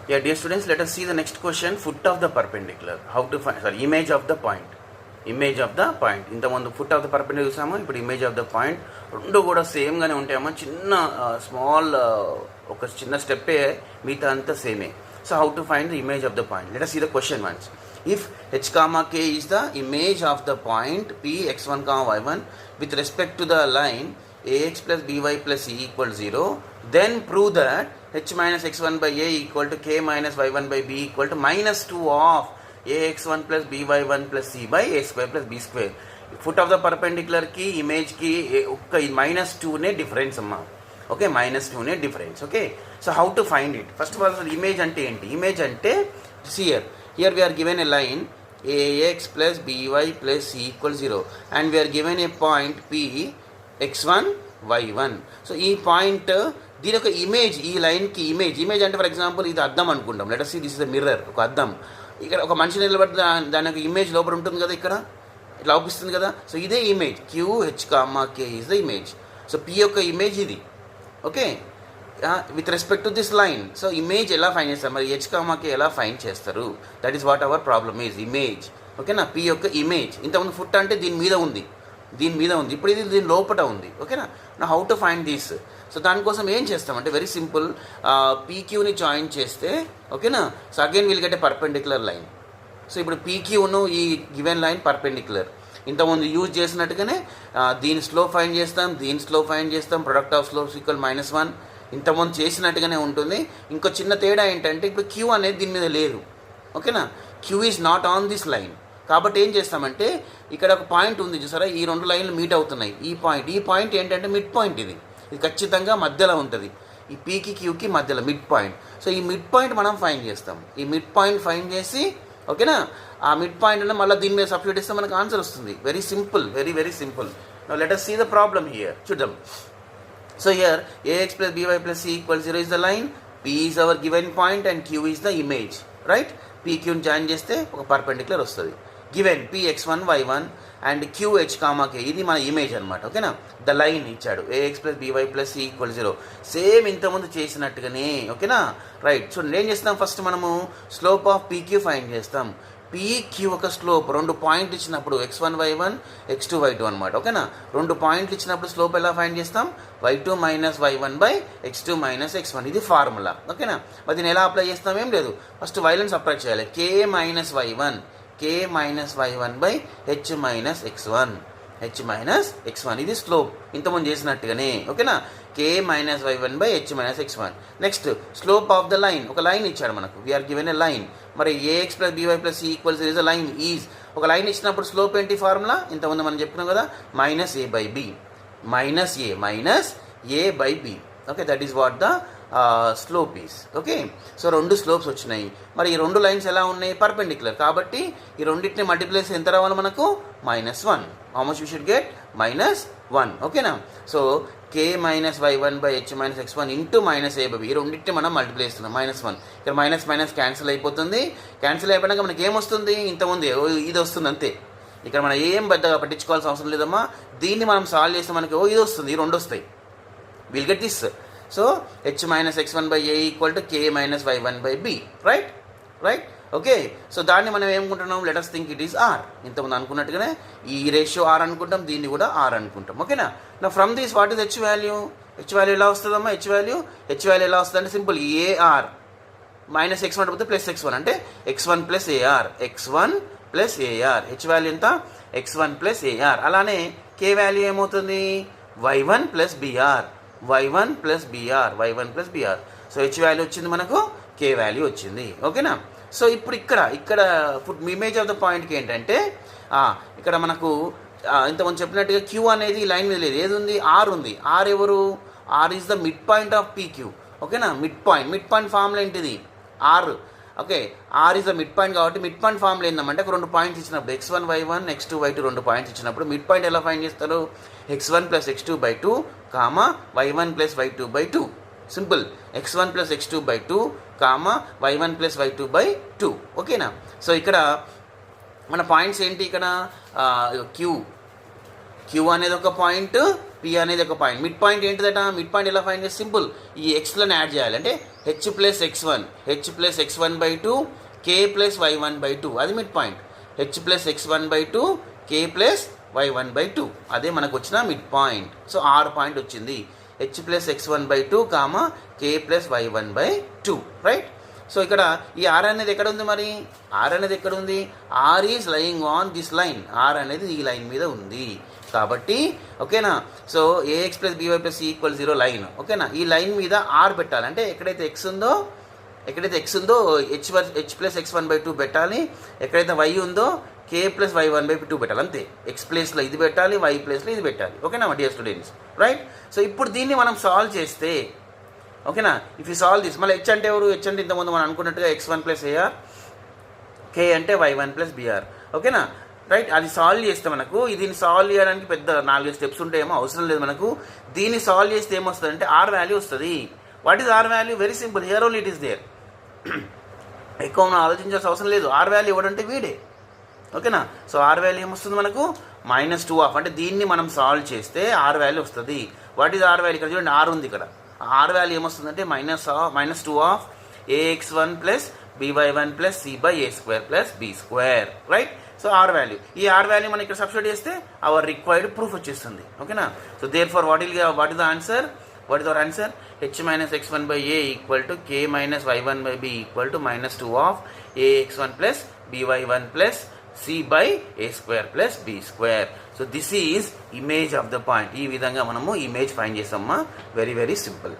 Yeah, dear students, let us see the next question. Foot of the perpendicular. How to find, image of the point. Image of the point. ఇంతకుముందు foot of the perpendicular చూసాము, ఇప్పుడు image of the point. రెండు కూడా సేమ్గానే ఉంటాయేమో, చిన్న small ఒక చిన్న స్టెప్పే, మిగతా అంతా సేమే. So how to find the image of the point? Let us see the question once. If h comma k is the image of the point p x1 comma y1 with respect to the line ax plus by plus c equals 0, then prove that h minus x1 by a equal to k minus y1 by b equal to minus 2 of ax1 plus by1 plus c by a square plus b square. Foot of the పర్పెండిక్యులర్కి ఇమేజ్కి ఒక్క -2నే difference అమ్మా. Okay, -2నే difference. Okay, so how to find it? First of all అసలు image అంటే ఏంటి? Image అంటే here we are given a line ax plus by plus c equals 0 and we are given a point p x1 y1. So ఈ point దీని ఒక image, ఈ లైన్కి image అంటే ఫర్ ఎగ్జాంపుల్ ఇది అద్దం అనుకుంటాం. Let us see, this is the mirror, ఒక అద్దం. ఇక్కడ ఒక మనిషి నిలబడి దాని యొక్క ఇమేజ్ లోపల ఉంటుంది కదా, ఇక్కడ ఇట్లా అవుపిస్తుంది కదా. సో ఇదే image, QH, K is the image. So P యొక్క ఇమేజ్ ఇది. Okay, with respect to this line. So image ఎలా ఫైండ్ చేస్తారు మరి? H, K ఎలా ఫైండ్ చేస్తారు? That is what hour problem is, image. ఓకేనా, P యొక్క ఇమేజ్. ఇంతకుముందు ఫుట్ అంటే దీని మీద ఉంది, ఇప్పుడు ఇది దీని లోపల ఉంది. ఓకేనా, నా how to find this? So దానికోసం ఏం చేస్తామంటే వెరీ సింపుల్, పీక్యూని జాయిన్ చేస్తే, ఓకేనా, so again will get a perpendicular line. So ఇప్పుడు పీక్యూను ఈ గివెన్ లైన్ పర్పెండిక్యులర్. ఇంతకుముందు యూజ్ చేసినట్టుగానే దీని స్లోప్ ఫైండ్ చేస్తాం, ప్రొడక్ట్ ఆఫ్ స్లోప్స్ ఈక్వల్ -1. ఇంతకుముందు చేసినట్టుగానే ఉంటుంది. ఇంకో చిన్న తేడా ఏంటంటే ఇప్పుడు క్యూ అనేది దీని మీద లేదు. ఓకేనా, Q is not on this line. కాబట్టి ఏం చేస్తామంటే ఇక్కడ ఒక పాయింట్ ఉంది చూసారా, ఈ రెండు లైన్లు మీట్ అవుతున్నాయి. ఈ పాయింట్ ఏంటంటే మిడ్ పాయింట్. ఇది ఖచ్చితంగా మధ్యలో ఉంటుంది, ఈ పీకి క్యూకి మధ్యలో మిడ్ పాయింట్. సో ఈ మిడ్ పాయింట్ మనం ఫైండ్ చేస్తాం. ఈ మిడ్ పాయింట్ ఫైండ్ చేసి, ఓకేనా, ఆ మిడ్ పాయింట్ అంటే మళ్ళీ దీని మీద సబ్స్టిట్యూట్ చేస్తే మనకు ఆన్సర్ వస్తుంది. Very simple, very simple. Now let us see the problem here. చూద్దాం. So here ax plus by plus c equals 0 is the line, p is our given point and q is the image, right? p qని join చేస్తే ఒక perpendicular వస్తుంది. Given p x1 y1 and QH, K ఇది మన image అనమాట. ఓకేనా, the line ఇచ్చాడు ax plus by plus c equals 0, same ఇంతకుముందు చేసినట్టుగానే. ఓకేనా, రైట్. సో ఏం చేస్తాం, ఫస్ట్ మనము స్లోప్ ఆఫ్ PQ ఫైండ్ చేస్తాం. PQ ఒక స్లోప్, రెండు పాయింట్లు ఇచ్చినప్పుడు x1 y1 x2 y2 అనమాట. ఓకేనా, రెండు పాయింట్లు ఇచ్చినప్పుడు స్లోప్ ఎలా ఫైండ్ చేస్తాం? y2 minus y1 by x2 minus x1. ఇది ఫార్ములా. ఓకేనా, మరి దీన్ని ఎలా అప్లై చేస్తాం? ఏం లేదు, ఫస్ట్ వైలెన్స్ అప్లై చేయాలి. k minus y1 by h minus x1, ఇది స్లోప్ ఇంతకుముందు చేసినట్టుగానే. ఓకేనా, k minus y1 by h minus x1. Next slope of the line, ఒక లైన్ ఇచ్చాడు మనకు, వీఆర్ గివెన్ ఎ లైన్. మరి ax plus by plus c equals is a line is, ఒక line ఇచ్చినప్పుడు స్లోప్ ఏంటి ఫార్ములా? ఇంతకుముందు మనం చెప్పుకున్నాం కదా, minus a by b. Okay, that is what the slope is. Okay, so రెండు స్లోప్స్ వచ్చినాయి. మరి ఈ రెండు లైన్స్ ఎలా ఉన్నాయి? పర్పెండిక్యులర్. కాబట్టి ఈ రెండింటిని మల్టిప్లై చేసి ఎంత రావాలి మనకు? -1. How much you should get? -1. ఓకేనా, so k minus y1 by h minus x1 into minus a by b, ఈ రెండింటిని మనం మల్టిప్లై చేస్తున్నాం. -1. ఇక్కడ మైనస్ క్యాన్సిల్ అయిపోతుంది. క్యాన్సిల్ అయిపోయినాక మనకి ఏమొస్తుంది? ఇంతకుముందు ఇది వస్తుంది అంతే. ఇక్కడ మనం ఏం పెద్దగా పట్టించుకోవాల్సిన అవసరం లేదమ్మా. దీన్ని మనం సాల్వ్ చేస్తే మనకి ఇది వస్తుంది, ఈ రెండు వస్తాయి. Will get this. So h minus x1 by a equal to k minus y1 by b, right. Okay, so దాన్ని మనం ఏమనుకుంటున్నాం? Let us think it is r. ఇంతకుముందు అనుకున్నట్టుగానే ఈ రేషియో r అనుకుంటాం, దీన్ని కూడా r అనుకుంటాం. ఓకేనా, నా from this what is h value ఎలా వస్తుందమ్మా? h వాల్యూ ఎలా వస్తుంది అంటే సింపుల్, ar మైనస్ x1 పోతే ప్లస్ x1 అంటే x1 plus ar, h value ఎంత? x1 plus ar. అలానే k వాల్యూ ఏమవుతుంది? y1 plus br. So h value వచ్చింది మనకు, k వాల్యూ వచ్చింది. ఓకేనా, సో ఇప్పుడు ఇక్కడ ఇమేజ్ ఆఫ్ ద పాయింట్కి ఏంటంటే ఇక్కడ మనకు ఇంతకుముందు చెప్పినట్టుగా క్యూ అనేది లైన్ మీద లేదు, ఏది ఉంది? ఆర్ ఉంది. ఆర్ ఎవరు? R is the mid point of PQ. ఓకేనా, మిడ్ పాయింట్ ఫార్ములా ఏంటిది? R. Okay, R is the mid point. కాబట్టి మిడ్ పాయింట్ ఫార్ములా ఏంటంటే రెండు పాయింట్స్ ఇచ్చినప్పుడు x1 y1 x2 y2 రెండు పాయింట్స్ ఇచ్చినప్పుడు మిడ్ పాయింట్ ఎలా ఫైండ్ చేస్తారు? x1 plus x2 by 2 y1 plus y2 by 2. Simple, x1 plus x2 by 2 y1 plus y2 by 2. ఓకేనా, so ఇక్కడ మన పాయింట్స్ ఏంటి? ఇక్కడ క్యూ అనేది ఒక పాయింట్, పి అనేది ఒక పాయింట్. మిడ్ పాయింట్ ఏంటిదట? మిడ్ పాయింట్ ఎలా ఫైండ్ చేస్తే సింపుల్, ఈ ఎక్స్లను యాడ్ చేయాలి. అంటే h plus x one by 2 k plus y1 by 2, అది mid point. H plus x one by 2 k plus y1 by 2, అదే మనకు వచ్చిన mid point. So r point వచ్చింది. H plus x one by 2 comma k plus y1 by 2, right. So ఇక్కడ ఈ are అనేది ఎక్కడ ఉంది? మరి ఆర్ అనేది ఎక్కడ ఉంది? R is lying on this line. R అనేది ఈ లైన్ మీద ఉంది కాబట్టి ఓకేనా. So AX plus BY plus C equal 0 line, ఓకేనా. ఈ లైన్ మీద ఆర్ పెట్టాలి. అంటే ఎక్కడైతే ఎక్స్ ఉందో హెచ్ ప్లస్ ఎక్స్1 బై 2 పెట్టాలి. ఎక్కడైతే వై ఉందో కే ప్లస్ y1 బై 2 పెట్టాలి. అంతే. ఎక్స్ ప్లేస్లో ఇది పెట్టాలి, వై ప్లేస్లో ఇది పెట్టాలి. ఓకేనా డియర్ స్టూడెంట్స్, రైట్. సో ఇప్పుడు దీన్ని మనం సాల్వ్ చేస్తే ఓకేనా, ఇఫ్ యూ సాల్వ్ దిస్, మళ్ళీ హెచ్ అంటే ఎవరు? హెచ్ అంటే ఇంతకుముందు మనం అనుకున్నట్టుగా x1 ప్లస్ ఏఆర్, కే అంటే y1 ప్లస్ బీఆర్, ఓకేనా, రైట్. అది సాల్వ్ చేస్తే మనకు దీన్ని సాల్వ్ చేయడానికి పెద్ద 4 స్టెప్స్ ఉంటాయేమో, అవసరం లేదు మనకు. దీన్ని సాల్వ్ చేస్తే ఏమొస్తుంది అంటే ఆర్ వాల్యూ వస్తుంది. What is are value? Very simple, here only it is there. ఎక్కువ మనం ఆలోచించాల్సిన అవసరం లేదు. ఆర్ వాల్యూ ఇవ్వడంటే వీడే, ఓకేనా. సో ఆర్ వాల్యూ ఏమొస్తుంది మనకు? -2 అంటే దీన్ని మనం సాల్వ్ చేస్తే ఆర్ వాల్యూ వస్తుంది. What is are value? ఇక్కడ చూడండి ఆర్ ఉంది. ఇక్కడ ఆర్ వాల్యూ ఏమొస్తుందంటే -2 of ax1 plus by1 plus c by a square plus b square, right. So r value, ఈ ఆర్ వాల్యూ మనం ఇక్కడ సబ్స్టిట్యూట్ చేస్తే అవర్ రిక్వైర్డ్ ప్రూఫ్ వచ్చేస్తుంది, ఓకేనా. So therefore what is the answer? h minus x1 by a equal to k minus y1 by b equal to -2 of ax1 plus by1 plus c by a square plus b square. So this is image of the point. ఈ విధంగా మనము image find చేసామా. Very very simple.